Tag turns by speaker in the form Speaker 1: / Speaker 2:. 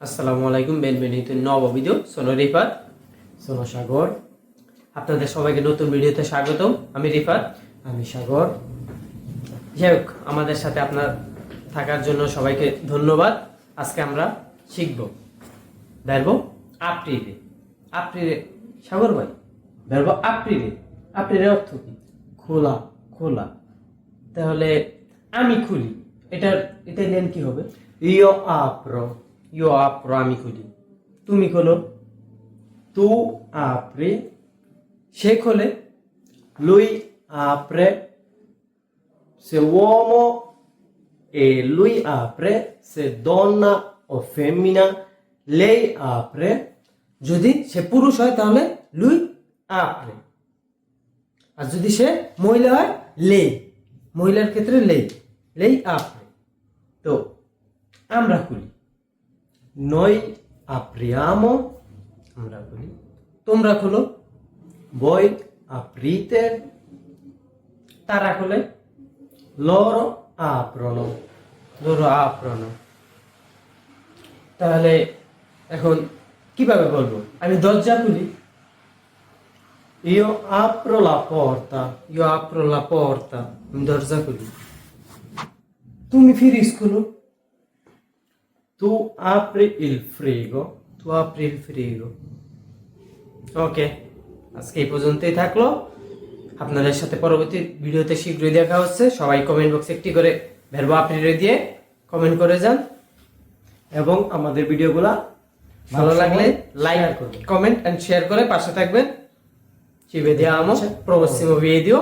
Speaker 1: আসসালামু আলাইকুম, benvenuto in nuovo video. Sono Rifat.
Speaker 2: Sono সাগর।
Speaker 1: আপনাদের সবাইকে নতুন ভিডিওতে স্বাগতম। আমি রিফাত।
Speaker 2: আমি সাগর।
Speaker 1: যাই হোক, আমাদের সাথে আপনার থাকার জন্য সবাইকে ধন্যবাদ। আজকে আমরা শিখব ভার্বো aprire। aprire সাগর ভাই, ভার্বো aprire, aprire অর্থ কি?
Speaker 2: খোলা।
Speaker 1: খোলা। তাহলে আমি খুলি, এটার ইতালিয়ান কি হবে?
Speaker 2: Io apro।
Speaker 1: ইউ আপরো, আমি খুলি। তুমি খোলো,
Speaker 2: Tu apri।
Speaker 1: সে খোলে,
Speaker 2: Lui apre। Se uomo e lui apre, se donna o femmina lei apre।
Speaker 1: যদি সে পুরুষ হয় তাহলে লুই আপরে, আর যদি সে মহিলা হয় লেই। মহিলার ক্ষেত্রে লেই, লেই আপরে। তো আমরা খুলি,
Speaker 2: Noi apriamo।
Speaker 1: আমরা খুলি। তোমরা খোলো,
Speaker 2: Voi aprite।
Speaker 1: তারা খোলে,
Speaker 2: Loro aprono।
Speaker 1: ধরো আপ্রণ। তাহলে এখন কিভাবে বলবো? আমি দরজা খুলি,
Speaker 2: Io apro la porta।
Speaker 1: ইউ আপ্রো লা পর্তা, আমি দরজা খুলি। তুমি ফ্রিজ খুলো,
Speaker 2: Tu apri il frigo।
Speaker 1: তু আপ্রিল ফ্রিগো। ওকে, আজকে এই পর্যন্তই থাকলো। আপনাদের সাথে পরবর্তী ভিডিওতে শীঘ্রই দেখা হচ্ছে। সবাই কমেন্ট বক্সে একটি করে ভার্বো আপ্রিলে দিয়ে কমেন্ট করে যান,
Speaker 2: এবং আমাদের ভিডিওগুলা
Speaker 1: ভালো লাগলে লাইক,
Speaker 2: share করবেন।
Speaker 1: কমেন্ট এন্ড শেয়ার করে পাশে থাকবেন। Ci vediamo prossimo video.